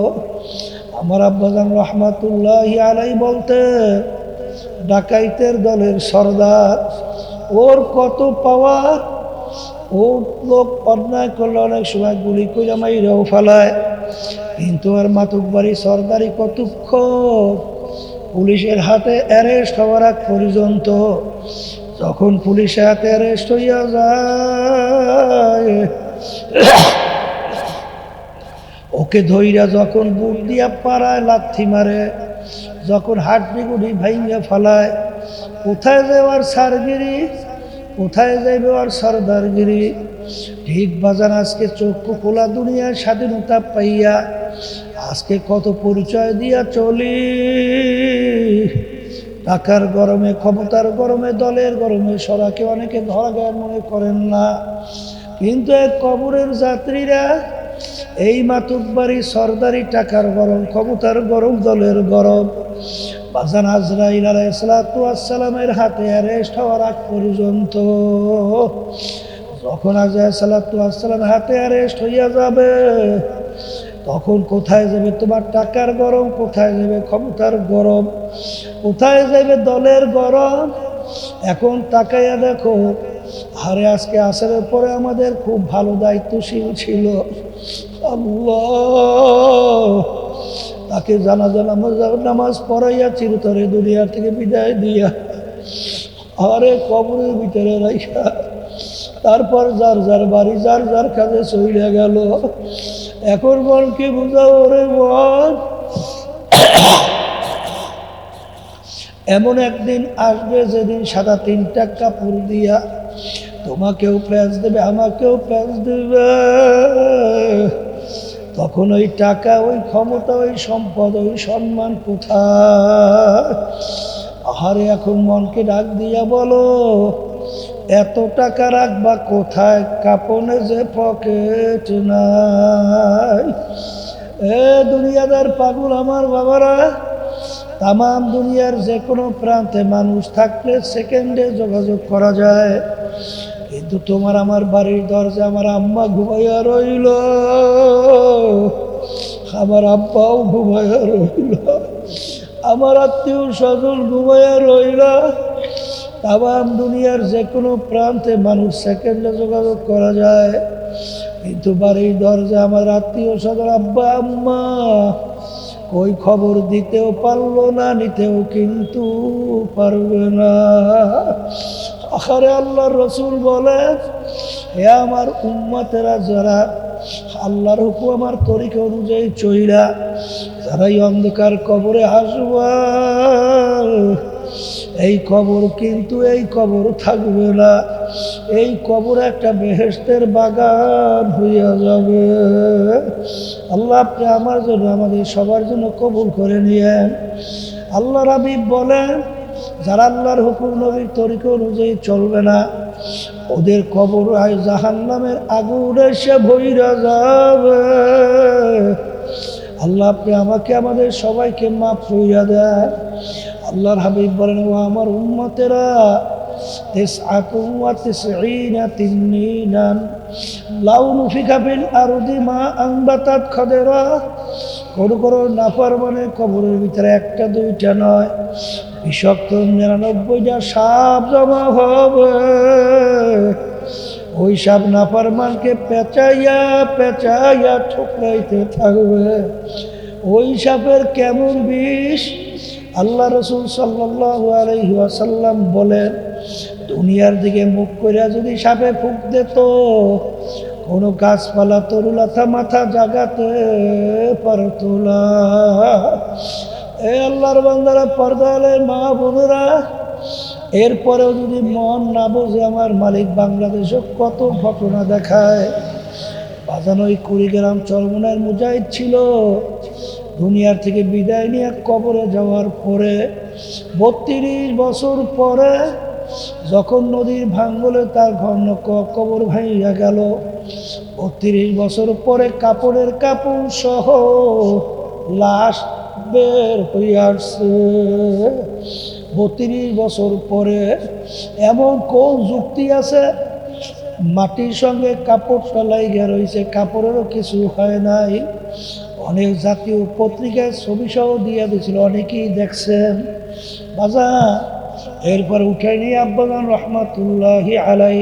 আমার আব্বাজান রহমাতুল্লাহি আলাই বলতে, ডাকাইতের দলের সর্দার, ওর কত পাওয়ার, ও লোক অন্যায় করলে অনেক সময় গুলি করে মাইরাও ফেলায়, কিন্তু আর মাতুকবাড়ি সর্দারি কতক্ষণ, পুলিশের হাতে অ্যারেস্ট হওয়ার আগ পর্যন্ত। যখন পুলিশের হাতে অ্যারেস্ট হইয়া যায়, ওকে ধইরা যখন বুট দিয়া পাড়ায় লাথি মারে, যখন হাড্ডি গুড়ি ভাইঙ্গা ফেলায়, কোথায় যাওয়ার সারগিরি, কোথায় যাইবে আর সর্দারগিরি। ঠিক বাজান আজকে চক্ষু খোলা, দুনিয়ার স্বাধীনতা পাইয়া আজকে কত পরিচয় দিয়া চলি, টাকার গরমে, ক্ষমতার গরমে, দলের গরমে, সরাকে অনেকে ধরা গায়ে মনে করেন না। কিন্তু এক কবরের যাত্রীরা এই মাতুব্বারি সর্দারি, টাকার গরম, ক্ষমতার গরম, দলের গরম, বাজান আজরাইল আলাইহিস সালাতু ওয়াস সালামের হাতে অ্যারেস্ট হওয়ার আগ পর্যন্ত, যখন আজরাইল সালাতু ওয়াস সালামের হাতে অ্যারেস্ট হইয়া যাবে, তখন কোথায় যাবে তোমার টাকার গরম, কোথায় যাবে ক্ষমতার গরম, কোথায় যাবে দলের গরম। এখন তাকাইয়া দেখো, আরে আজকে আসরের পরে আমাদের খুব ভালো দায়িত্বশীল ছিল, আল্লাহ তাকে জানাজা নামাজ পড়াইয়া চিরতরে দুনিয়া থেকে বিদায় দিয়া আরে কবরের ভিতরে রাইখা, তারপর যার যার বাড়ি, যার যার কাজে চলে গেল। এখন মনকে বুঝাও, ওরে মন, এমন একদিন আসবে যেদিন সাদা 3টা কাপড় দিয়া তোমাকেও প্যাঁচ দেবে, আমাকেও প্যাঁচ দেবে। তখন ওই টাকা, ওই ক্ষমতা, ওই সম্পদ, ওই সম্মান কোথায়? আহারে এখন মনকে ডাক দিয়া বলো, এত টাকা রাখবা কোথায়, কাপনে যে পকেট নাই। এ দুনিয়াদার পাগল আমার বাবারা, তামাম দুনিয়ার যে কোনো প্রান্তে মানুষ থাকলে সেকেন্ডে যোগাযোগ করা যায়, কিন্তু তোমার আমার বাড়ির দরজা আমার আম্মা ঘুমাইয়া রইল, আমার আব্বাও ঘুমাইয়া রইল, আমার আত্মীয় স্বজন ঘুমাইয়া রইল। তামাম দুনিয়ার যে কোনো প্রান্তে মানুষ সেকেন্ডে যোগাযোগ করা যায়, কিন্তু বাড়ির দরজা আমার আত্মীয় স্বজন আব্বা আম্মা ওই খবর দিতেও পারলো না, নিতেও কিন্তু পারবে না। আখারে আল্লাহর রসুল বলেন, হে আমার উম্মতেরা, যারা আল্লাহর হুকুম আমার তরিকা অনুযায়ী চইলা যারা এই অন্ধকার কবরে আসবা, এই কবর কিন্তু এই কবর থাকবে না, এই কবর একটা বেহেশতের বাগান হইয়া যাবে। আল্লাহ আপনি আমার জন্য, আমাদের সবার জন্য কবুল করে নিয়েন। আল্লাহর হাবিব বলেন, যারা আল্লাহর হুকুম নবীর তরিকা অনুযায়ী চলবে না, ওদের কবর জাহান্নামের আগুন এসে ভইরা যাবে। আল্লাহ আপনি আমাকে, আমাদের সবাইকে মাফ কইরা দেন। আল্লাহর হাবিব বলেন, ও আমার উম্মতেরা, 99 তিন্নিনান লাউ নুফিকা ফিল আরদি মা আনবাতাত খাদেরা। কোনো নাফরমানের কবরের ভিতরে 1টা 2টা নয়, বিষাক্ত 99টা সাপ জমা হবে। ওই সাপ নাফরমানকে পেঁচাইয়া পেঁচাইয়া ঠোকরাইতে থাকবে। ওই সাপের কেমন বিষ! আল্লাহ রসুল সাল্লাল্লাহু আলাইহি ওয়াসাল্লাম বলেন, দুনিয়ার দিকে মুখ করিয়া যদি সাপে ফুঁক দিত, কোনো গাছপালা তরুলতা মাথা জাগাতে পারত না। এ আল্লাহর বান্দারা, পর্দালে মা বোনেরা, এরপরেও যদি মন না বোঝে, আমার মালিক বাংলাদেশে কত ঘটনা দেখায়। বাজানো ওই কুড়িগ্রাম চরমনার মুজাহিদ ছিল, দুনিয়ার থেকে বিদায় নিয়ে কবরে যাওয়ার পরে 32 বছর পরে যখন নদীর ভাঙ্গলে তার ঘর কবর ভাইয়া গেল, 32 বছর পরে কাপড়ের কাপড় সহ লাশ বের হয়ে আসছে। 32 বছর পরে এমন কোন যুক্তি আছে? মাটির সঙ্গে কাপড়টা লাইগা রয়েছে, কাপড়েরও কিছু হয় নাই। অনেক জাতীয় পত্রিকায় ছবি সহ দিয়ে দিয়েছিল, অনেকেই দেখছেন বাজা। এরপর উঠাই নিয়ে আব্বাজান রহমাতুল্লাহি আলাই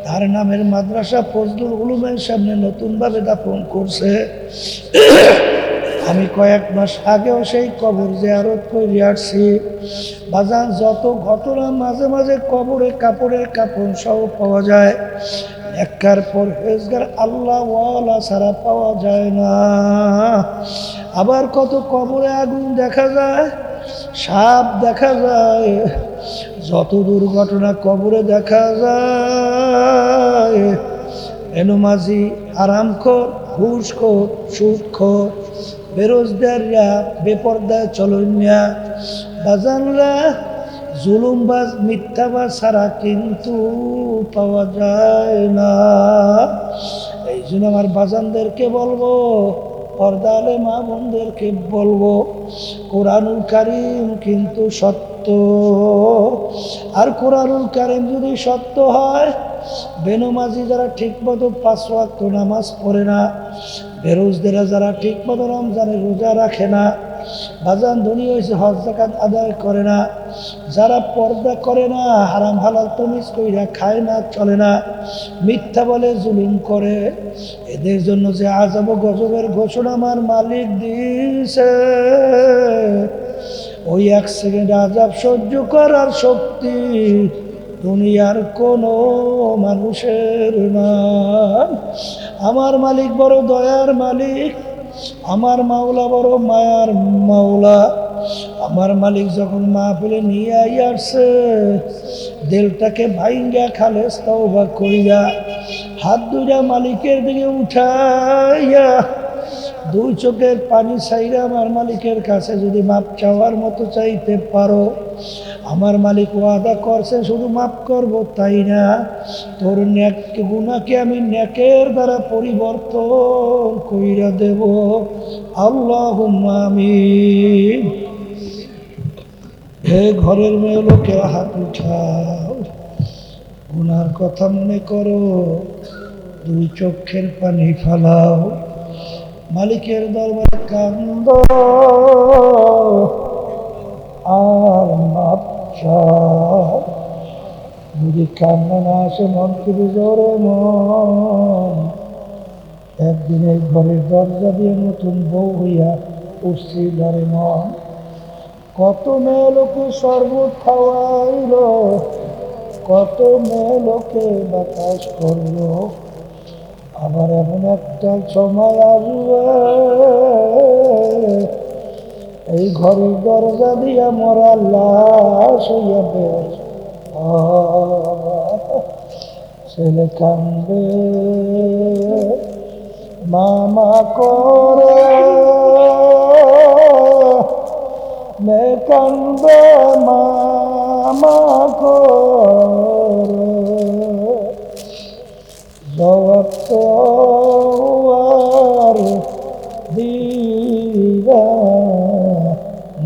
তার নামের মাদ্রাসা ফজলুল উলুমের সামনে নতুনভাবে দাফন করছে। আমি কয়েক মাস আগেও সেই কবর জিয়ারত করে আসছি বাজান। যত ঘটনা মাঝে মাঝে কবরে কাপড়ের কাপড় সহ পাওয়া যায়, একটার পর হেজগার আল্লাহ ওয়ালা ছাড়া পাওয়া যায় না। আবার কত কবরে আগুন দেখা যায়, সাপ দেখা যায়, যত দুর্ঘটনা কবরে দেখা যায়। এনুমাজি, আরামখোর, ঘুষখোর, সুদখোর, বেরোজগাররা, বেপর্দা চলনিয়া বাজানরা, জুলুমবাজ, মিথ্যাবাজ ছাড়া কিন্তু পাওয়া যায় না। এই জন্য আমার বাজানদেরকে বলবো, পর্দালে মা বোনদেরকে বলবো, কোরআনুল কারীম কিন্তু সত্য। আর কোরআনুল কারীম যদি সত্য হয়, বেনমাজি যারা ঠিক মতো 5 ওয়াক্ত নামাজ পড়ে না, বেরোজদেরা যারা ঠিক মতো রমজানের রোজা রাখে না, বাজান ধনী হয়েছে, হজ যাকাত আদায় করে না, যারা পর্দা করে না, হারাম হালাল তমিজ কইরা খায় না, চলে না, মিথ্যা বলে, জুলুম করে, এদের জন্য যে আযাব গজবের ঘোষণা আমার মালিক দিয়েছে, ওই 1 সেকেন্ড আযাব সহ্য করার শক্তি দুনিয়ার কোনো মানুষের না। আমার মালিক বড় দয়ার মালিক, আমার মাওলা বড় মায়ার মাওলা। আমার মালিক যখন মাহফিলে নিয়ে আসছে, দিলটাকে ভাইঙ্গা খালেস তওবা কইরা হাত দুইটা মালিকের দিকে উঠাইয়া 2 চোখের পানি ছাইরা আমার মালিকের কাছে যদি মাপ চাওয়ার মতো চাইতে পারো, আমার মালিক ওয়াদা করছে শুধু মাফ করব তাই না, তোর নেক গুনাহকে আমি নেকের দ্বারা পরিবর্তন কইরা দেব। আল্লাহুম্মা আমিন। হে ঘরের মেয়ে লোকে হাত উঠাও, গুনার কথা মনে করো, 2 চোখের পানি ফালাও, মালিকের দরবারে কান্দো আর মাপ চাও। যদি কান্না না আসে, মন থেকে জোরে মন, একদিন এই ঘরের দরজা দিয়ে নতুন বউ হইয়া উঠছি ঘরে মন। কত মেয়ে লোকে শরবত খাওয়াইল, কত মেয়ে লোকে বাতাস করলো, আবার এমন একটা সময় আসবে এই ঘরের দরজা দিয়া মরা লাশ হইয়া বের, ছেলে কান্দে মামা করে, মেয়ে কান্দে মামা করে, জবাব তো আর দিবা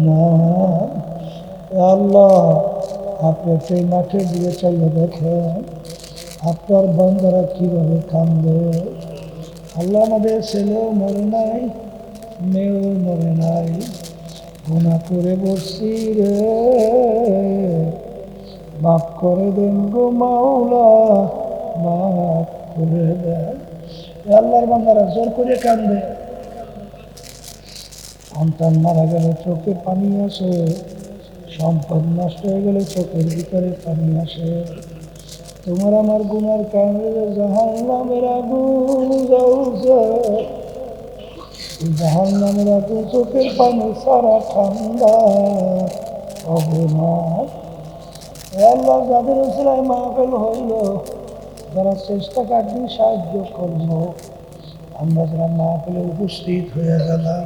না। আল্লাহ, আপনি সেই মাঠে দিয়ে চলে দেখেন আপনার বান্দারা কীভাবে কান্দে। আল্লাহ, আমাদের ছেলেও মরে নাই, মেয়েও মরে নাই, গুনাহ করে বসছি রে, মাফ করে দেন গো মাওলা, মাফ করে দেন। আল্লাহর বান্দারা জোর করে কান্দে, সন্তান মারা গেলে চোখে পানি আসে, সম্পদ নষ্ট হয়ে গেলে চোখের ভিতরে পানি আসে। তোমার আমার গুনার কারণে জাহান্নামের আগুন জ্বলছে, জাহান নামের আগুন চোখের পানি সারা ঠান্ডা হবে না। আল্লাহ যাদের উসিলায় মাহফিল হইল, যারা চেষ্টা কাটিয়ে সাহায্য করলো, আমরা যারা মাহফিলে উপস্থিত হয়ে গেলাম,